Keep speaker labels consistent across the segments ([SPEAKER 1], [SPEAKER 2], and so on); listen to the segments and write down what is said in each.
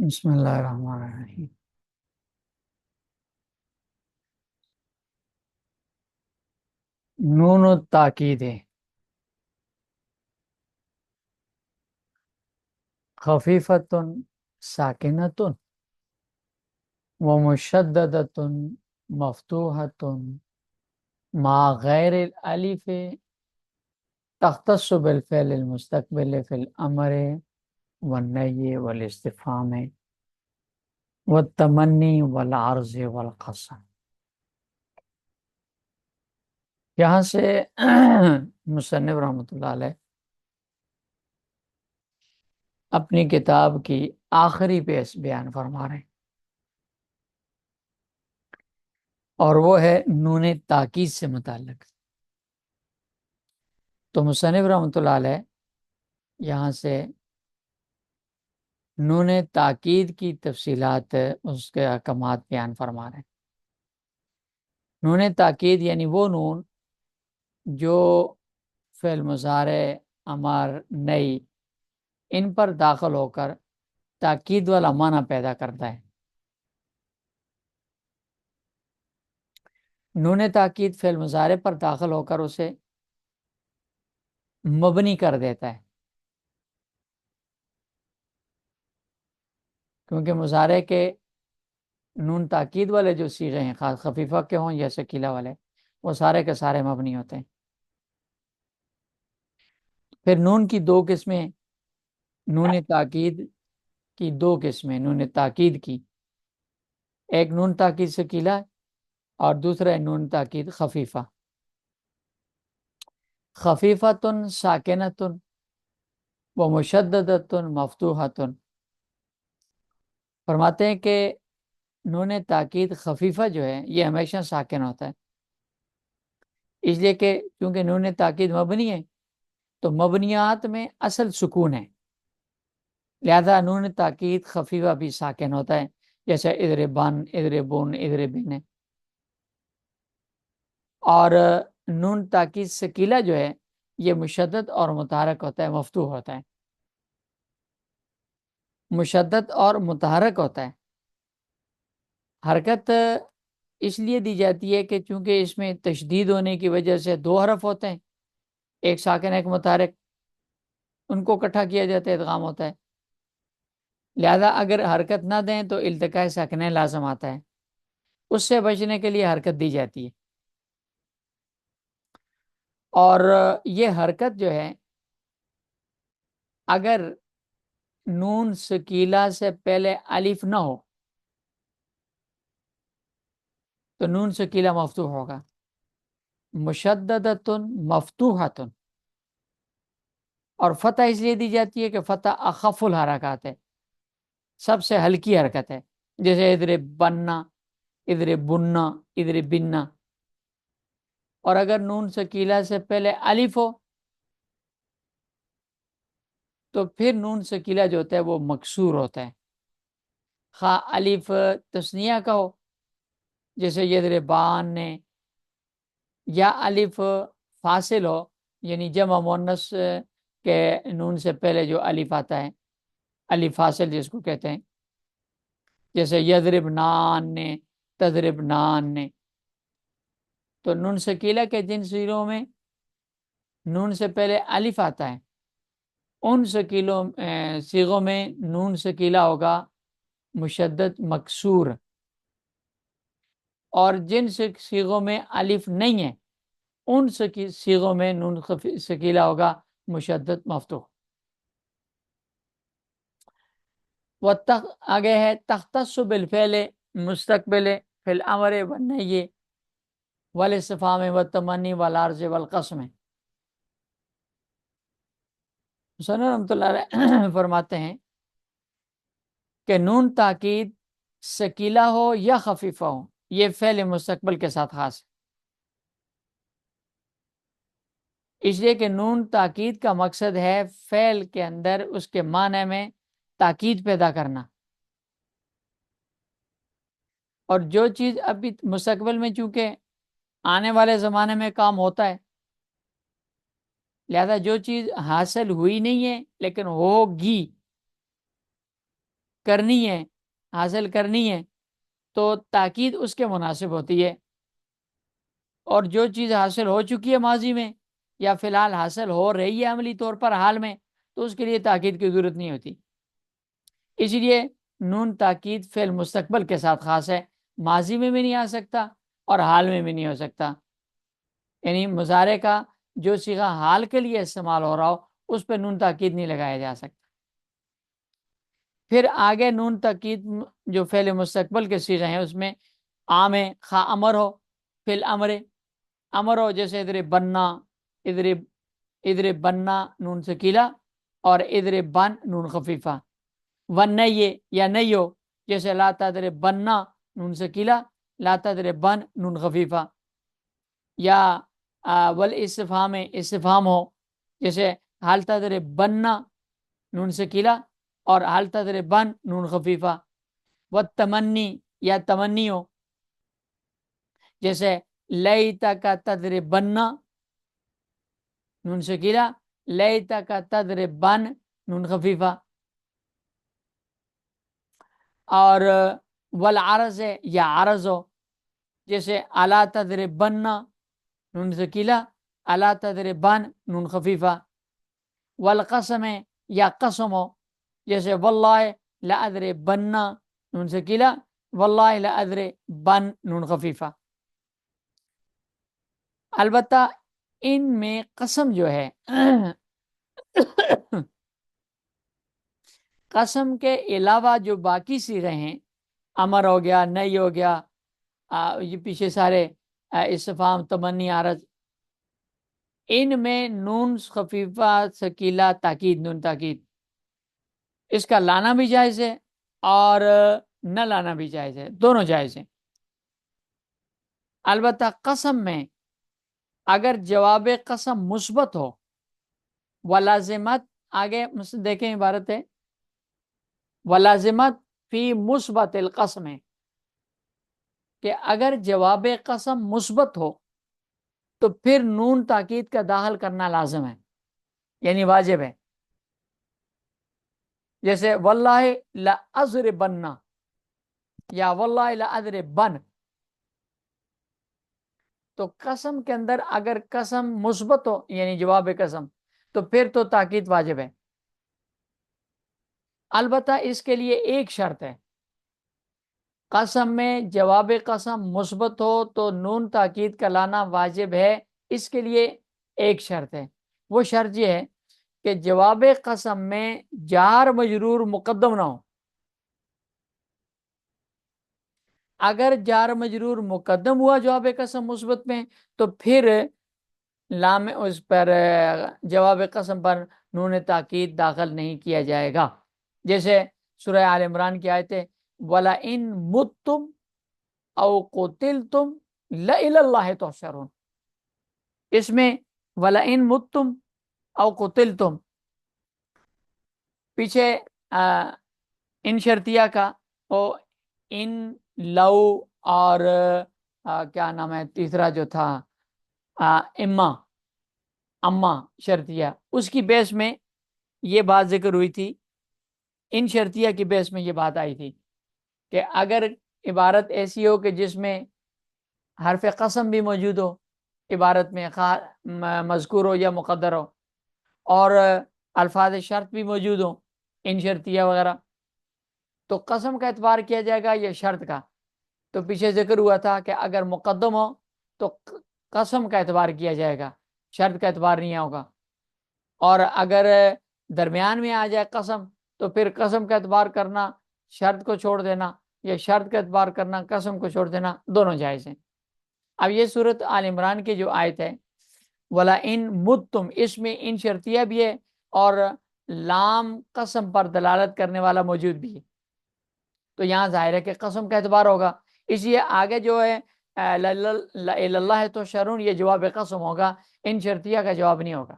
[SPEAKER 1] بسم اللہ الرحمن الرحیم۔ نون التاکید ہے، خفیفۃ ساکنۃ ومشددۃ مفتوحۃ مع غیر الالف، تختص بالفعل المستقبل فی الامر والنهی والاستفهام والتمنی والعرض والقسم۔ یہاں سے مصنف رحمۃ اللہ علیہ اپنی کتاب کی آخری پیش بیان فرما رہے ہیں، اور وہ ہے نون تاکید سے متعلق۔ تو مصنف رحمۃ اللہ علیہ یہاں سے نون تاکید کی تفصیلات، اس کے احکامات بیان فرما رہے ہیں۔ نون تاکید یعنی وہ نون جو فعل مضارع، امر، نئی، ان پر داخل ہو کر تاکید والا معنی پیدا کرتا ہے۔ نون تاکید فعل مضارع پر داخل ہو کر اسے مبنی کر دیتا ہے، کیونکہ مضارع کے نون تاکید والے جو صیغے ہیں، خاص خفیفہ کے ہوں یا ثقیلہ والے، وہ سارے کے سارے مبنی ہوتے ہیں۔ پھر نون کی دو قسمیں، نون تاکید کی دو قسمیں، نون تاکید کی ایک نون تاکید ثقیلہ اور دوسرا نون تاکید خفیفہ۔ خفیفۃ ساکنۃ ومشددۃ مفتوحۃ، فرماتے ہیں کہ نون تاکید خفیفہ جو ہے یہ ہمیشہ ساکن ہوتا ہے، اس لیے کہ چونکہ نون تاکید مبنی ہے تو مبنیات میں اصل سکون ہے، لہذا نون تاکید خفیفہ بھی ساکن ہوتا ہے، جیسے اضربن، اضربون، اضربن ہے۔ اور نون تاکید ثقیلہ جو ہے یہ مشدد اور متحرک ہوتا ہے، مفتوح ہوتا ہے، مشدد اور متحرک ہوتا ہے۔ حرکت اس لیے دی جاتی ہے کہ چونکہ اس میں تشدید ہونے کی وجہ سے دو حرف ہوتے ہیں، ایک ساکن ایک متحرک، ان کو اکٹھا کیا جاتا ہے، ادغام ہوتا ہے، لہذا اگر حرکت نہ دیں تو التقاء ساکنین لازم آتا ہے، اس سے بچنے کے لیے حرکت دی جاتی ہے۔ اور یہ حرکت جو ہے اگر نون ثقیلہ سے پہلے الف نہ ہو تو نون ثقیلہ مفتوح ہوگا، مشددۃ مفتوحۃ، اور فتح اس لیے دی جاتی ہے کہ فتح اخف الحرکات ہے، سب سے ہلکی حرکت ہے، جیسے اضربن، اضربن، اضربن۔ اور اگر نون ثقیلہ سے پہلے الف ہو تو پھر نون ثقیلہ جو ہوتا ہے وہ مکسور ہوتا ہے، خواہ الف تثنیہ کا ہو جیسے یضربان نے، یا الف فاصل ہو یعنی جمع مؤنث کے نون سے پہلے جو الف آتا ہے، الف فاصل جس کو کہتے ہیں، جیسے یضربنان نے، تضربنان نے۔ تو نون ثقیلہ کے جن صیغوں میں نون سے پہلے الف آتا ہے ان صیغوں میں نون ثقیلہ ہوگا مشدد مکسور، اور جن صیغوں میں الف نہیں ہے ان صیغوں میں نون ثقیلہ ہوگا مشدد مفتوح۔ آگے ہے تختص بالفعل مستقبل فی الامر والنہی والاستفہام والتمنی والعرض والقسم۔ حسین رحمۃ اللہ علیہ فرماتے ہیں کہ نون تاکید ثقیلہ ہو یا خفیفہ ہو، یہ فعل مستقبل کے ساتھ خاص ہے، اس لیے کہ نون تاکید کا مقصد ہے فعل کے اندر اس کے معنی میں تاکید پیدا کرنا، اور جو چیز ابھی مستقبل میں چونکہ آنے والے زمانے میں کام ہوتا ہے، لہذا جو چیز حاصل ہوئی نہیں ہے لیکن ہوگی، کرنی ہے، حاصل کرنی ہے، تو تاکید اس کے مناسب ہوتی ہے، اور جو چیز حاصل ہو چکی ہے ماضی میں یا فی الحال حاصل ہو رہی ہے عملی طور پر حال میں، تو اس کے لیے تاکید کی ضرورت نہیں ہوتی۔ اس لیے نون تاکید فعل مستقبل کے ساتھ خاص ہے، ماضی میں بھی نہیں آ سکتا اور حال میں بھی نہیں ہو سکتا، یعنی مضارع کا جو صیغہ حال کے لیے استعمال ہو رہا ہو اس پہ نون تاکید نہیں لگایا جا سکتا۔ پھر آگے نون تاکید جو فعل مستقبل کے صیغے ہیں اس میں عام ہے، خواہ امر ہو، فعل امر ہو، جیسے ادھر بننا، ادھر بننا نون ثقیلہ اور ادھر بن نون خفیفہ، ون نہیں یا نہیں ہو، جیسے لا تدر بننا نون ثقیلہ، لا تدر بن نون خفیفہ، یا ول استفہام ہو، جیسے حال تدر بننا نون ثقیلہ اور حال تدر بن نون خفیفہ، و تمنی یا تمنی ہو، جیسے لیتا کا تدر بننا نون ثقیلہ، لیتا کا تدر بن نون خفیفہ، اور والعرض ہے یا عرض ہو، جیسے الا تدر بننا نون ثقیلہ، الا تدر بن نون خفیفہ، والقسم ہے یا قسم ہو، جیسے واللہ لا ادر بننا نون ثقیلہ، واللہ لا ادر بن نون خفیفہ۔ البتہ ان میں قسم جو ہے قسم کے علاوہ جو باقی صیغے ہیں، امر ہو گیا، نہیں ہو گیا، یہ پیچھے سارے استفہام، تمنی، عرض، ان میں نون خفیفہ ثقیلہ تاکید، نون تاکید، اس کا لانا بھی جائز ہے اور نہ لانا بھی جائز ہے، دونوں جائز ہیں۔ البتہ قسم میں اگر جواب قسم مثبت ہو، ولازمت، آگے دیکھیں عبارت ہے، ولازمت فی مثبت القسم، کہ اگر جواب قسم مثبت ہو تو پھر نون تاکید کا داخل کرنا لازم ہے، یعنی واجب ہے، جیسے واللہ لأضربن یا واللہ لأضربن، تو قسم کے اندر اگر قسم مثبت ہو یعنی جواب قسم، تو پھر تو تاکید واجب ہے۔ البتہ اس کے لیے ایک شرط ہے، قسم میں جواب قسم مثبت ہو تو نون تاکید کا لانا واجب ہے، اس کے لیے ایک شرط ہے، وہ شرط یہ ہے کہ جواب قسم میں جار مجرور مقدم نہ ہو۔ اگر جار مجرور مقدم ہوا جواب قسم مثبت میں، تو پھر لام اس پر جواب قسم پر نون تاکید داخل نہیں کیا جائے گا، جیسے سورہ آل عمران کی آیت ہے وَلَئِن مُتُّمْ أَوْ قُتِلْتُمْ لَإِلَى اللَّهِ تُحْشَرُونَ، اس میں وَلَئِن مُتُّمْ أَوْ قُتِلْتُمْ پیچھے ان شرطیہ کا، او ان، لو، اور کیا نام ہے تیسرا جو تھا اما شرطیہ، اس کی بیس میں یہ بات ذکر ہوئی تھی، ان شرطیہ کی بیس میں یہ بات آئی تھی کہ اگر عبارت ایسی ہو کہ جس میں حرف قسم بھی موجود ہو، عبارت میں مذکور ہو یا مقدر ہو، اور الفاظ شرط بھی موجود ہوں، ان شرطیہ وغیرہ، تو قسم کا اعتبار کیا جائے گا یا شرط کا؟ تو پیچھے ذکر ہوا تھا کہ اگر مقدم ہو تو قسم کا اعتبار کیا جائے گا، شرط کا اعتبار نہیں ہوگا، اور اگر درمیان میں آ جائے قسم تو پھر قسم کا اعتبار کرنا شرط کو چھوڑ دینا، یا شرط کا اعتبار کرنا قسم کو چھوڑ دینا، دونوں جائز ہیں۔ اب یہ سورۃ آل عمران کی جو آیت ہے وَلَئِن مُتُّمْ، اس میں ان شرطیہ بھی ہے اور لام قسم پر دلالت کرنے والا موجود بھی ہے، تو یہاں ظاہر ہے کہ قسم کا اعتبار ہوگا، اس لیے آگے جو ہے اللہ تو شرون، یہ جواب قسم ہوگا، ان شرطیہ کا جواب نہیں ہوگا۔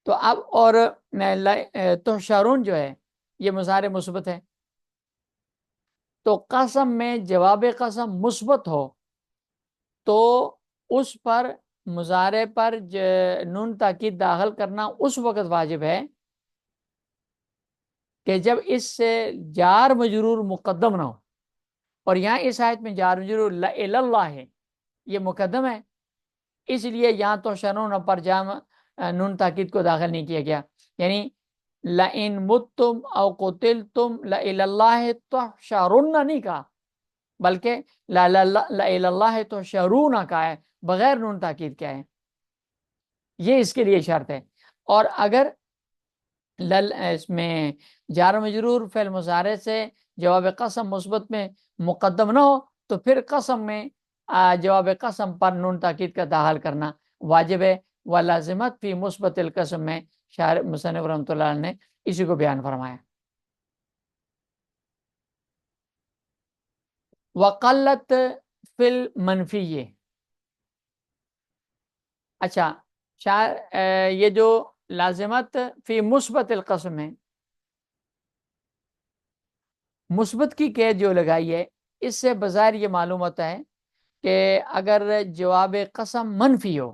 [SPEAKER 1] تو اب اور تو شرون جو ہے یہ مضارع مثبت ہے، تو قسم میں جواب قسم مثبت ہو تو اس پر مضارع پر نون تاکید داخل کرنا اس وقت واجب ہے کہ جب اس سے جار مجرور مقدم نہ ہو، اور یہاں اس آیت میں جار مجرور اللہ ہے، یہ مقدم ہے، اس لیے یہاں تو شرون پر جام نون تاکید کو داخل نہیں کیا گیا، یعنی لَإِن مُتُّمْ أَوْ قُتِلْتُمْ لَإِلَى اللَّهِ تُحْشَرُونَ نہیں کہا، بلکہ لَإِلَى اللَّهِ تُحْشَرُونَ کہا ہے، بغیر نون تاکید کیا ہے، یہ اس کے لیے شرط ہے۔ اور اگر اس میں جار مجرور فعل مضارع سے جواب قسم مثبت میں مقدم نہ ہو تو پھر قسم میں جواب قسم پر نون تاکید کا داخل کرنا واجب ہے، ولازمت فی مثبت القسم میں شارح مصنف رحمۃ اللہ علیہ نے اسی کو بیان فرمایا۔ وقلت فی المنفی، اچھا یہ جو لازمت فی مثبت القسم ہے، مثبت کی قید جو لگائی ہے، اس سے بظاہر یہ معلوم ہوتا ہے کہ اگر جواب قسم منفی ہو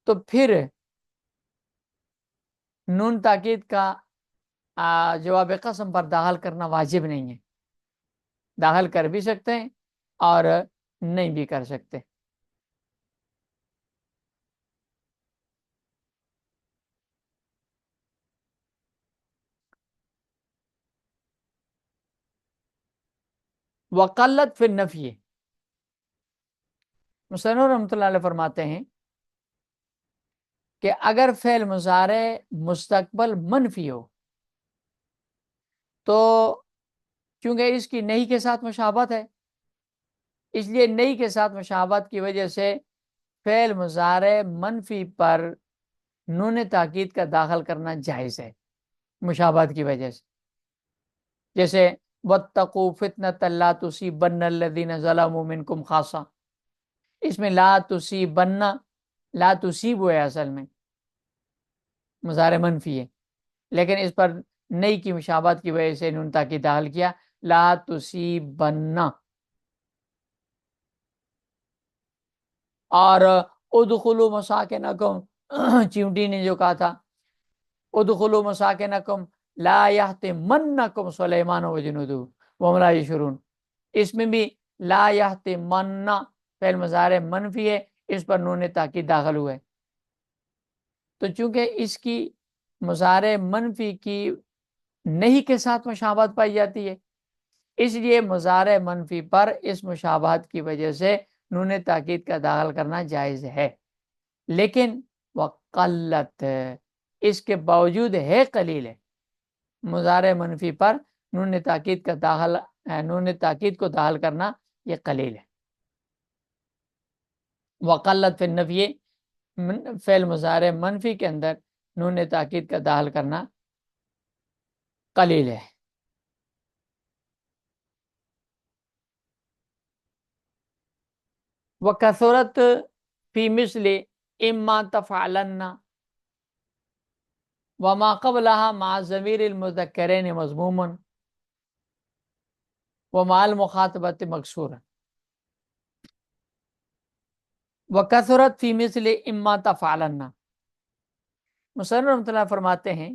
[SPEAKER 1] تو پھر نون تاکید کا جواب قسم پر داخل کرنا واجب نہیں ہے، داخل کر بھی سکتے ہیں اور نہیں بھی کر سکتے۔ وقلت فی النفی، مصنف رحمۃ اللہ علیہ فرماتے ہیں کہ اگر فعل مضارع مستقبل منفی ہو تو کیونکہ اس کی نہیں کے ساتھ مشابہت ہے، اس لیے نہیں کے ساتھ مشابہت کی وجہ سے فعل مضارع منفی پر نون تاکید کا داخل کرنا جائز ہے، مشابہت کی وجہ سے، جیسے وَاتَّقُوا فِتْنَةً لَا تُصِيبَنَّ الَّذِينَ ظَلَمُوا مِنْكُمْ خَاصَّةً، اس میں لا تصیبن، لا تصیب ہے، اصل میں مضارع منفی ہے، لیکن اس پر نئی کی مشابہت کی وجہ سے نون تاکید داخل کیا، لا تصیبن۔ اور ادخلوا مساکنکم، چیونٹی نے جو کہا تھا ادخلوا مساکنکم لا یحطمنکم سلیمان وجنودہ وهم لا یشعرون، اس میں بھی لا یحطمن فعل مضارع منفی ہے، اس پر نون تاکید داخل ہوئے، تو چونکہ اس کی مضارع منفی کی نہیں کے ساتھ مشابہت پائی جاتی ہے، اس لیے مضارع منفی پر اس مشابہت کی وجہ سے نون تاکید کا داخل کرنا جائز ہے، لیکن وقلت، اس کے باوجود ہے قلیل ہے، مضارع منفی پر نون تاکید کا داخل، نون تاکید کو داخل کرنا یہ قلیل ہے۔ وقلت فی النفی، فعل مضارع منفی کے اندر نون تاکید کا داخل کرنا قلیل ہے۔ وکثرت فی مثل اما تفعلن وما قبلها مع ضمیر المذکرین مضموما ومع المخاطبۃ مکسورا۔ وکثرت فی مثل اما تفعلن، مصنف رحمۃ اللہ فرماتے ہیں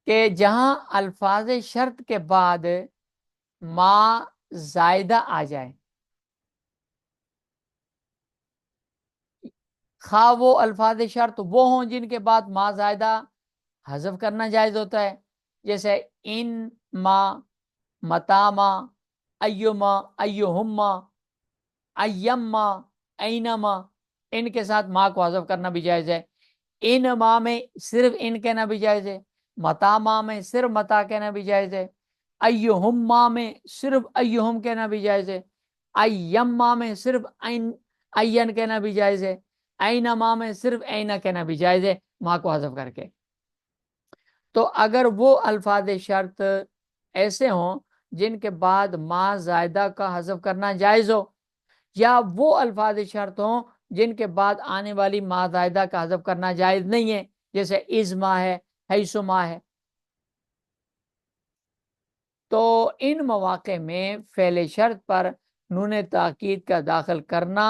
[SPEAKER 1] کہ جہاں الفاظ شرط کے بعد ما زائدہ آ جائے، خواہ وہ الفاظ شرط وہ ہوں جن کے بعد ما زائدہ حذف کرنا جائز ہوتا ہے، جیسے ان ما، متاما، ایما، ایہما، ایما، اینما، ان کے ساتھ ما کو حذف کرنا بھی جائز ہے، ان ما میں صرف ان کہنا بھی جائز ہے، متاما میں صرف متا کہنا بھی جائز ہے، ایہما میں صرف ایہم کہنا بھی جائز ہے، ایما میں صرف این کہنا بھی جائز ہے، اینما میں صرف اینا کہنا بھی جائز ہے، ما کو حذف کر کے۔ تو اگر وہ الفاظ شرط ایسے ہوں جن کے بعد ما زائدہ کا حذف کرنا جائز ہو، یا وہ الفاظ شرط ہوں جن کے بعد آنے والی ما زائدہ کا حذف کرنا جائز نہیں ہے، جیسے ازما ہے، حیثما ہے، تو ان مواقع میں فعل شرط پر نون تاکید کا داخل کرنا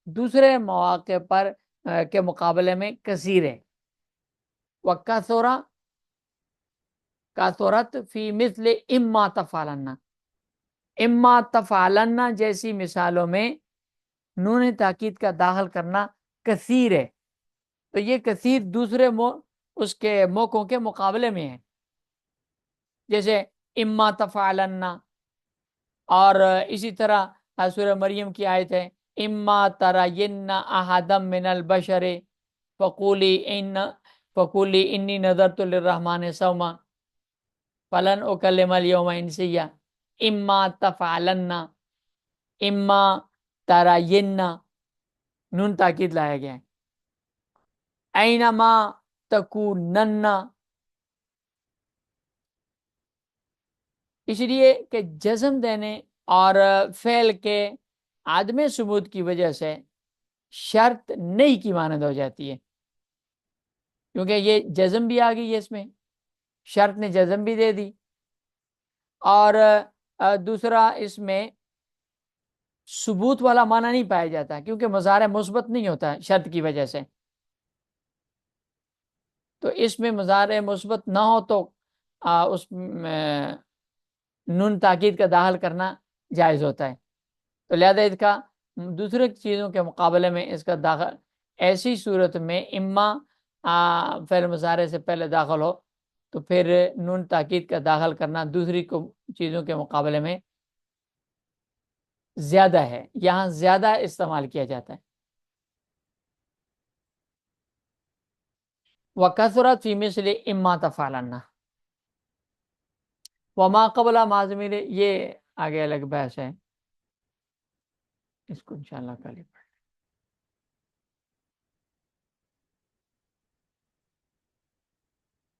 [SPEAKER 1] دوسرے مواقع پر کے مقابلے میں کثیر ہے، وکثرا کثرت فی مثل اما تفعلن، اما تفعلن جیسی مثالوں میں نون تاکید کا داخل کرنا کثیر ہے، تو یہ کثیر دوسرے اس کے موقعوں کے مقابلے میں ہے، جیسے اما تفعلن، اور اسی طرح سورہ مریم کی آیت ہے اما ترین احدم من البشر فقولی انی نذرت للرحمن صوما فلن اکلم اليوم انسیا، اما تفعلن، اما ترین، نون تاکید لایا گیا ہے، اینما تکونن، اس لیے کہ جزم دینے اور فعل کے عدم ثبوت کی وجہ سے شرط نہیں کی مانند ہو جاتی ہے، کیونکہ یہ جزم بھی آ گئی ہے، اس میں شرط نے جزم بھی دے دی، اور دوسرا اس میں ثبوت والا معنی نہیں پایا جاتا کیونکہ مضارع مثبت نہیں ہوتا شرط کی وجہ سے، تو اس میں مضارع مثبت نہ ہو تو اس نون تاکید کا داخل کرنا جائز ہوتا ہے، تو لہذا اس کا دوسرے چیزوں کے مقابلے میں اس کا داخل ایسی صورت میں اما فعل مضارع سے پہلے داخل ہو تو پھر نون تاکید کا داخل کرنا دوسری چیزوں کے مقابلے میں زیادہ ہے، یہاں زیادہ استعمال کیا جاتا ہے۔ وَكَثُرَتْ فِي مِثْلِ إِمَّا تَفْعَلَنَّ وما قبل ماضمیر، یہ آگے الگ بحث ہے، اس کو انشاءاللہ کل